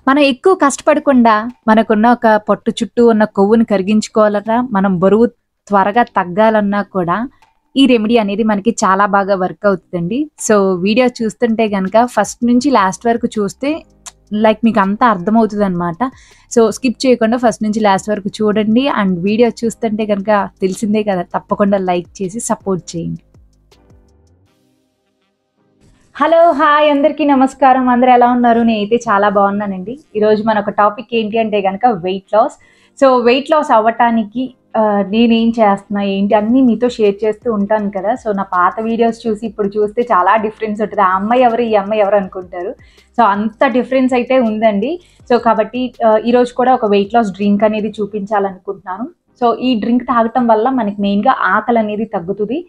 మనం ఎక్కువ కష్టపడకుండా మనకున్న ఒక పొట్టు చుట్టూ ఉన్న కొవ్వుని కరిగించుకోవాలన్నా, మనం బరువు త్వరగా తగ్గాలన్నా కూడా ఈ రెమెడీ అనేది మనకి చాలా బాగా వర్క్ అవుతుందండి. సో, వీడియో చూస్తుంటే గనక ఫస్ట్ నుంచి లాస్ట్ వరకు చూస్తే లైక్ మీకు అంతా అర్థమవుతదనమాట. సో, స్కిప్ చేయకుండా ఫస్ట్ నుంచి లాస్ట్ వరకు చూడండి. అండ్ వీడియో చూస్తుంటే గనక తెలిసిందే కదా! తప్పకుండా లైక్ చేసి సపోర్ట్ చేయండి. హలో! హాయ్! అందరికీ నమస్కారం. అందరూ ఎలా ఉన్నారు? నేనైతే చాలా బాగున్నానండి. ఈరోజు మన ఒక టాపిక్ ఏంటి అంటే గనక weight loss. So, weight loss అవ్వటానికి నేనేం చేస్తున్నా, ఏంటి అన్నీ మీతో షేర్ చేస్తూ ఉంటాను కదా! సో, నా పాత వీడియోస్ చూసి ఇప్పుడు చూస్తే చాలా డిఫరెన్స్ ఉంటది. ఆ అమ్మాయి ఎవరు? ఈ అమ్మాయి ఎవరు? అనుకుంటారు. సో, అంత డిఫరెన్స్ అయితే ఉందండి. సో, కాబట్టి ఈరోజు కూడా ఒక వెయిట్ లాస్ డ్రింక్ అనేది చూపించాలనుకుంటున్నాను. సో, ఈ డ్రింక్ తాగటం వల్ల మనకి మెయిన్‌గా ఆకలనేది తగ్గుతది.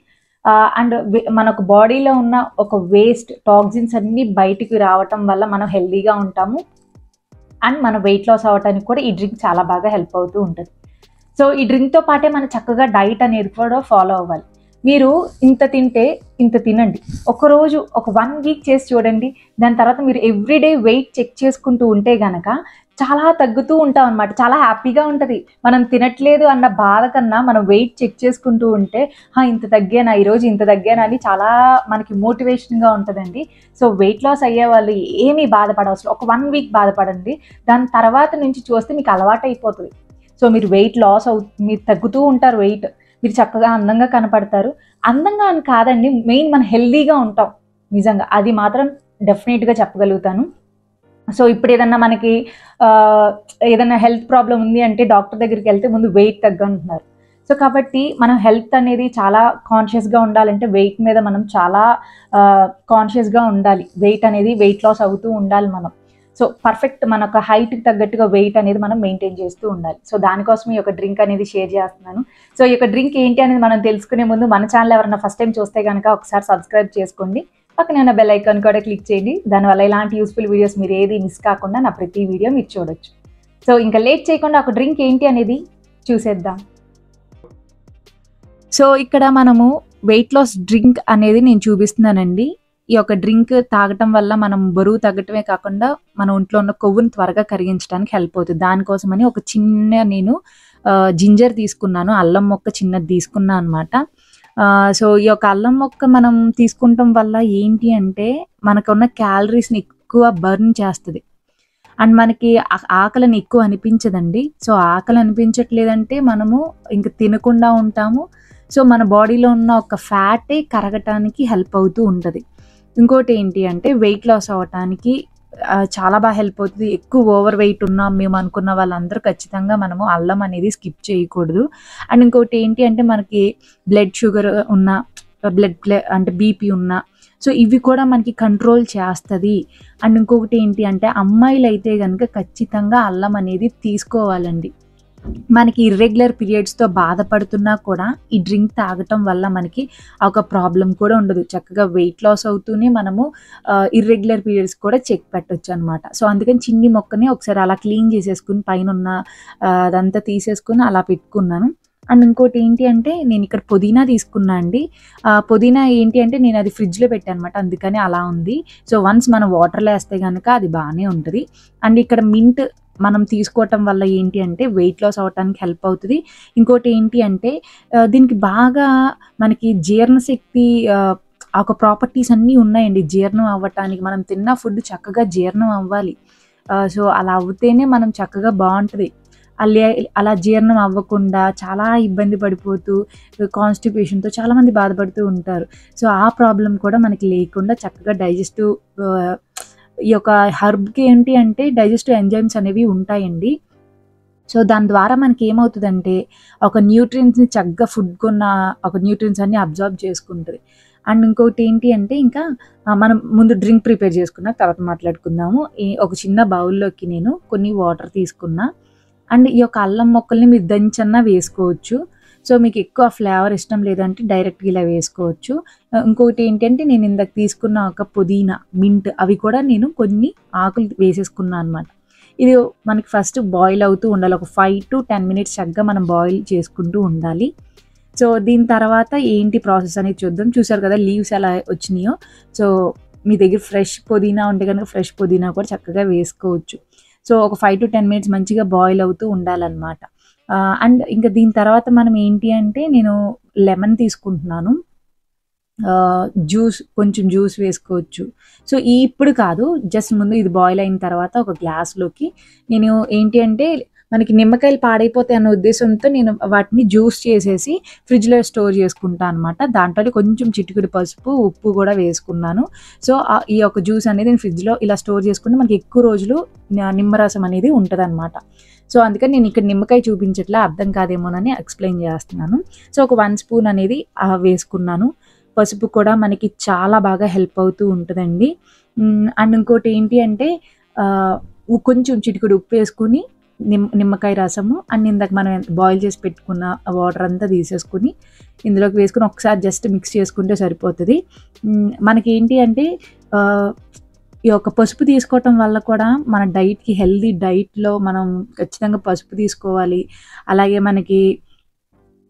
అండ్ మనకు బాడీలో ఉన్న ఒక వేస్ట్ టాక్సిన్స్ అన్నీ బయటికి రావటం వల్ల మనం హెల్తీగా ఉంటాము. అండ్ మన వెయిట్ లాస్ అవ్వటానికి కూడా ఈ డ్రింక్ చాలా బాగా హెల్ప్ అవుతూ ఉంటది. సో, ఈ డ్రింక్‌తో పాటే మనం చక్కగా డైట్ అనేది కూడా ఫాలో అవ్వాలి. మీరు ఇంత తింటే ఇంత తినండి. ఒకరోజు ఒక 1 వీక్ చేసి చూడండి. దాని తర్వాత మీరు ఎవ్రీడే వెయిట్ చెక్ చేసుకుంటూ ఉంటే గనక చాలా తగ్గుతూ ఉంటామనమాట. చాలా హ్యాపీగా ఉంటది. మనం తినట్లేదు అన్న బాధ కన్నా మనం వెయిట్ చెక్ చేసుకుంటూ ఉంటే ఇంత తగ్గానా, ఈరోజు ఇంత తగ్గానా అని చాలా మనకి మోటివేషన్‌గా ఉంటదండి. సో, వెయిట్ లాస్ అయ్యేవాళ్ళు ఏమీ బాధపడవసరం. ఒక 1 వీక్ బాధపడండి. దాని తర్వాత నుంచి చూస్తే మీకు అలవాటయిపోతది. సో, మీరు వెయిట్ లాస్ మీరు తగ్గుతూ ఉంటారు వెయిట్. మీరు చక్కగా అందంగా కనపడతారు. అందంగా అని కాదండి, మెయిన్ మనం హెల్తీగా ఉంటాం. నిజంగా. అది మాత్రం డెఫినెట్‌గా చెప్పగలుగుతాను. సో, ఇప్పుడు ఏదన్నా మనకి ఏదన్నా హెల్త్ ప్రాబ్లమ్ ఉంది అంటే డాక్టర్ దగ్గరికెళ్తే ముందు వెయిట్ తగ్గంటున్నారు. సో, కాబట్టి మనం హెల్త్ అనేది చాలా కాన్షియస్‌గా ఉండాలంటే వెయిట్ మీద మనం చాలా కాన్షియస్‌గా ఉండాలి. వెయిట్ లాస్ అవుతూ ఉండాలి మనం. సో, పర్ఫెక్ట్ మన ఒక హైట్‌కి తగ్గట్టుగా వెయిట్ అనేది మనం మెయింటైన్ చేస్తూ ఉండాలి. సో, దానికోసం ఈ యొక్క డ్రింక్ అనేది షేర్ చేస్తున్నాను. సో, ఈ యొక్క డ్రింక్ ఏంటి అనేది మనం తెలుసుకునే ముందు మన ఛానల్ ఎవరైనా ఫస్ట్ టైం చూస్తే గనక ఒకసారి సబ్స్క్రైబ్ చేసుకోండి. పక్కనే ఉన్న బెల్ ఐకాన్ కూడా క్లిక్ చేయండి. దానివల్ల ఇలాంటి యూస్‌ఫుల్ వీడియోస్ మీరు ఏది మిస్ కాకుండా నా ప్రతి వీడియో మీరు చూడొచ్చు. సో, ఇంకా లేట్ చేయకుండా ఒక డ్రింక్ ఏంటి అనేది చూసేద్దాం. సో, ఇక్కడ మనము వెయిట్ లాస్ డ్రింక్ అనేది నేను చూపిస్తున్నానండి. ఈ యొక్క డ్రింక్ తాగటం వల్ల మనం బరువు తగ్గటమే కాకుండా మన ఒంట్లో ఉన్న కొవ్వుని త్వరగా కరిగించడానికి హెల్ప్ అవుతది. దానికోసమని ఒక చిన్న నేను జింజర్ తీసుకున్నాను. అల్లం మొక్క చిన్నది తీసుకున్నా అనమాట. సో, ఈ యొక్క అల్లం మొక్క మనం తీసుకుంటం వల్ల ఏంటి అంటే మనకున్న క్యాలరీస్‌ని ఎక్కువ బర్న్ చేస్తది. అండ్ మనకి ఆకలని ఎక్కువ అనిపించదండి. సో, ఆకలి అనిపించట్లేదంటే మనము ఇంక తినకుండా ఉంటాము. సో, మన బాడీలో ఉన్న ఒక ఫ్యాటే కరగటానికి హెల్ప్ అవుతూ ఉంటది. ఇంకోటి ఏంటి అంటే వెయిట్ లాస్ అవ్వటానికి చాలా బాగా హెల్ప్ అవుతది. ఎక్కువ ఓవర్ వెయిట్ ఉన్నాం మేము అనుకున్న వాళ్ళందరూ ఖచ్చితంగా మనము అల్లం అనేది స్కిప్ చేయకూడదు. అండ్ ఇంకోటి ఏంటి అంటే మనకి బ్లడ్ షుగర్ ఉన్న అంటే బీపీ ఉన్న సో, ఇవి కూడా మనకి కంట్రోల్ చేస్తది. అండ్ ఇంకొకటి ఏంటి అంటే అమ్మాయిలైతే గనక ఖచ్చితంగా అల్లం అనేది తీసుకోవాలండి. మనకి ఇర్రెగ్యులర్ పీరియడ్స్‌తో బాధపడుతున్నా కూడా ఈ డ్రింక్ తాగటం వల్ల మనకి ఒక ప్రాబ్లమ్ కూడా ఉండదు. చక్కగా వెయిట్ లాస్ అవుతూనే మనము ఇర్రెగ్యులర్ పీరియడ్స్ కూడా చెక్ పెట్టొచ్చనమాట. సో, అందుకని చిన్ని మొక్కని ఒకసారి అలా క్లీన్ చేసేసుకొని పైనున్న అదంతా తీసేసుకొని అలా పెట్టుకున్నాను. అండ్ ఇంకోటి ఏంటి అంటే నేనిక్కడ పుదీనా తీసుకున్నా అండి. పుదీనా ఏంటి అంటే నేనది ఫ్రిడ్జ్‌లో పెట్టాననమాట. అందుకని అలా ఉంది. సో, వన్స్ మనం వాటర్‌లో ఏస్తే గనక అది బానే ఉంటది. అండ్ ఇక్కడ మింట్ మనం తీసుకోవటం వల్ల ఏంటి అంటే వెయిట్ లాస్ అవ్వటానికి హెల్ప్ అవుతది. ఇంకోటి ఏంటి అంటే దీనికి బాగా మనకి జీర్ణశక్తి ఒక ప్రాపర్టీస్ అన్నీ ఉన్నాయండి. జీర్ణం అవ్వటానికి మనం తిన్న ఫుడ్ చక్కగా జీర్ణం అవ్వాలి. సో, అలా అవుతేనే మనం చక్కగా బావుంటది. అలా జీర్ణం అవ్వకుండా చాలా ఇబ్బంది పడిపోతూ కాన్‌స్టిపేషన్‌తో చాలామంది బాధపడుతూ ఉంటారు. సో, ఆ ప్రాబ్లమ్ కూడా మనకి లేకుండా చక్కగా డైజెస్టివ్ ఈ యొక్క హెర్బ్‌కి ఏంటి అంటే డైజెస్టివ్ ఎంజైమ్స్ అనేవి ఉంటాయండి. సో, దాని ద్వారా మనకేమవుతదంటే ఒక న్యూట్రియంట్స్‌ని చక్కగా ఫుడ్‌కున్న ఒక న్యూట్రియంట్స్ అన్నీ అబ్జార్బ్ చేసుకుంటది. అండ్ ఇంకోటి ఏంటి అంటే ఇంకా మనం ముందు డ్రింక్ ప్రిపేర్ చేసుకున్నాక తర్వాత మాట్లాడుకుందాము. ఒక చిన్న బౌల్‌లోకి నేను కొన్ని వాటర్ తీసుకున్నా. అండ్ ఈ యొక్క అల్లం ముక్కల్ని మీరు దంచన్నా వేసుకోవచ్చు. సో, మీకు ఎక్కువ ఫ్లేవర్ ఇష్టం లేదంటే డైరెక్ట్‌గా ఇలా వేసుకోవచ్చు. ఇంకోటి ఏంటంటే నేను ఇందాక తీసుకున్న ఒక పుదీనా, మింట్ అవి కూడా నేను కొన్ని ఆకులు వేసేసుకున్నా అనమాట. ఇది మనకి ఫస్ట్ బాయిల్ అవుతూ ఉండాలి. ఒక 5-10 మినిట్స్ చక్కగా మనం బాయిల్ చేసుకుంటూ ఉండాలి. సో, దీని తర్వాత ఏంటి ప్రాసెస్ అనేది చూద్దాం. చూసారు కదా లీవ్స్ ఎలా వచ్చినాయో. సో, మీ దగ్గర ఫ్రెష్ పుదీనా ఉంటే గనుక ఫ్రెష్ పుదీనా కూడా చక్కగా వేసుకోవచ్చు. సో ఒక 5 to 10 మినిట్స్ మంచిగా బాయిల్ అవుతూ ఉండాలన్నమాట. అండ్ ఇంకా దీని తర్వాత మనం ఏంటి అంటే నేను లెమన్ తీసుకుంటున్నాను. కొంచెం జ్యూస్ వేసుకోవచ్చు. సో, ఇప్పుడు కాదు, జస్ట్ ముందు ఇది బాయిల్ అయిన తర్వాత ఒక గ్లాస్‌లోకి నేను ఏంటి అంటే, మనకి నిమ్మకాయలు పాడైపోతాయి అన్న ఉద్దేశంతో నేను వాటిని జ్యూస్ చేసేసి ఫ్రిడ్జ్‌లో స్టోర్ చేసుకుంటా అనమాట. దాంట్లోనే కొంచెం చిటికెడు పసుపు, ఉప్పు గూడా వేసుకున్నాను. సో, ఈ యొక్క జ్యూస్ అనేది నేను ఫ్రిడ్జ్‌లో ఇలా స్టోర్ చేసుకుంటే మనకి ఎక్కువ రోజులు నిమ్మరసం అనేది ఉంటదనమాట. సో, అందుకని నేను ఇక్కడ నిమ్మకాయ చూపించట్లే, అర్థం కాదేమోనని ఎక్స్‌ప్లెయిన్ చేస్తున్నాను. సో, ఒక 1 స్పూన్ అనేది వేసుకున్నాను. పసుపు కూడా మనకి చాలా బాగా హెల్ప్ అవుతూ ఉంటదండి. అండ్ ఇంకోటి ఏంటి అంటే కొంచెం చిటికెడు ఉప్పు వేసుకొని నిమ్మకాయ రసము అండ్ ఇందాక మనం బాయిల్ చేసి పెట్టుకున్న వాటర్ అంతా తీసేసుకొని ఇందులోకి వేసుకొని ఒకసారి జస్ట్ మిక్స్ చేసుకుంటే సరిపోతది. మనకేంటి అంటే ఈ యొక్క పసుపు తీసుకోవటం వల్ల కూడా మన డైట్‌కి హెల్తీ డైట్‌లో మనం ఖచ్చితంగా పసుపు తీసుకోవాలి. అలాగే మనకి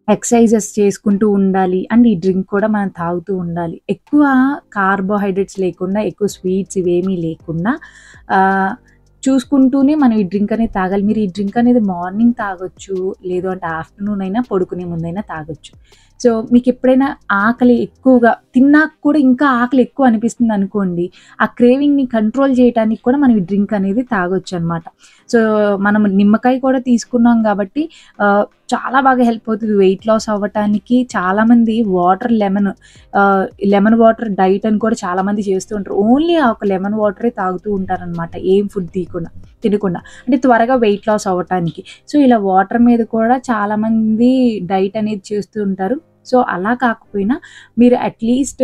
ఎక్సర్సైజెస్ చేసుకుంటూ ఉండాలి. అండ్ ఈ డ్రింక్ కూడా మనం తాగుతూ ఉండాలి. ఎక్కువ కార్బోహైడ్రేట్స్ లేకుండా, ఎక్కువ స్వీట్స్ ఇవేమీ లేకుండా చూసుకుంటూనే మనం ఈ డ్రింక్ అనేది తాగాలి. మీరు ఈ డ్రింక్ అనేది మార్నింగ్ తాగొచ్చు, లేదు అంటే ఆఫ్టర్‌నూన్ అయినా పడుకునే ముందైనా తాగొచ్చు. సో, మీకెప్పుడైనా ఆకలి ఎక్కువగా తిన్నాక కూడా ఇంకా ఆకలి ఎక్కువ అనిపిస్తుంది అనుకోండి, ఆ క్రేవింగ్‌ని కంట్రోల్ చేయటానికి కూడా మనం ఈ డ్రింక్ అనేది తాగొచ్చనమాట. సో, మనం నిమ్మకాయ కూడా తీసుకున్నాం కాబట్టి చాలా బాగా హెల్ప్ అవుతది వెయిట్ లాస్ అవ్వటానికి. చాలామంది లెమన్ వాటర్ డైట్ అని కూడా చాలామంది చేస్తూ ఉంటారు. ఓన్లీ ఆ ఒక లెమన్ వాటరే తాగుతూ ఉంటారనమాట, ఏం ఫుడ్ తినకుండా. అంటే త్వరగా వెయిట్ లాస్ అవ్వటానికి. సో, ఇలా వాటర్ మీద కూడా చాలామంది డైట్ అనేది చేస్తూ ఉంటారు. సో, అలా కాకపోయినా మీరు అట్‌లీస్ట్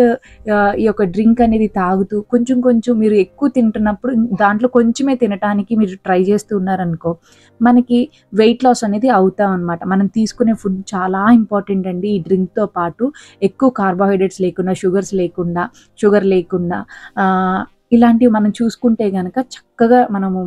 ఈ యొక్క డ్రింక్ అనేది తాగుతూ కొంచెం కొంచెం మీరు ఎక్కువ తింటున్నప్పుడు దాంట్లో కొంచెమే తినటానికి మీరు ట్రై చేస్తూ ఉన్నారనుకో, మనకి వెయిట్ లాస్ అనేది అవుతామనమాట. మనం తీసుకునే ఫుడ్ చాలా ఇంపార్టెంట్ అండి. ఈ డ్రింక్‌తో పాటు ఎక్కువ కార్బోహైడ్రేట్స్ లేకుండా, షుగర్ లేకుండా ఇలాంటివి మనం చూసుకుంటే గనక చక్కగా మనము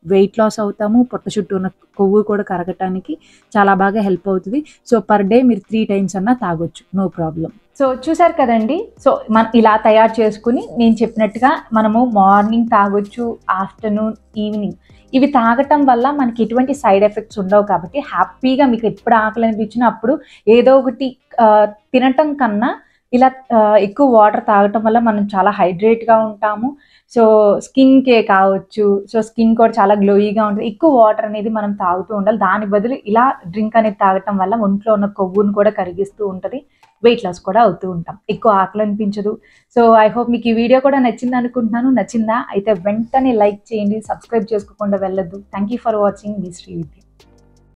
వెయిట్ లాస్ అవుతాము. పొట్ట చుట్టూ ఉన్న కొవ్వు కూడా కరగటానికి చాలా బాగా హెల్ప్ అవుతది. సో, పర్ డే మీరు 3 టైమ్స్ అన్నా తాగొచ్చు. No problem. సో, చూసారు కదండీ! సో, ఇలా తయారు చేసుకొని నేను చెప్పినట్టుగా మనము మార్నింగ్ తాగొచ్చు, ఆఫ్టర్‌నూన్, ఈవినింగ్. ఇవి తాగటం వల్ల మనకి ఎటువంటి సైడ్ ఎఫెక్ట్స్ ఉండవు కాబట్టి హ్యాపీగా మీకు ఎప్పుడు ఆకలి అనిపించినా అప్పుడు ఏదో ఒకటి తినటం కన్నా ఇలా ఎక్కువ వాటర్ తాగటం వల్ల మనం చాలా హైడ్రేట్‌గా ఉంటాము. సో, స్కిన్‌కే కావచ్చు. సో, స్కిన్ కూడా చాలా గ్లోయీగా ఉంటది. ఎక్కువ వాటర్ అనేది మనం తాగుతూ ఉండాలి. దాని బదులు ఇలా డ్రింక్ అనేది తాగటం వల్ల ఒంట్లో ఉన్న కొవ్వును కూడా కరిగిస్తూ ఉంటది. వెయిట్ లాస్ కూడా అవుతూ ఉంటాం. ఎక్కువ ఆకలి అనిపించదు. సో, ఐ హోప్ మీకు ఈ వీడియో కూడా నచ్చిందనుకుంటున్నాను. నచ్చిందా? అయితే వెంటనే లైక్ చేయండి. సబ్స్క్రైబ్ చేసుకోకుండా వెళ్ళొద్దు. Thank you for watching. Me Srividya.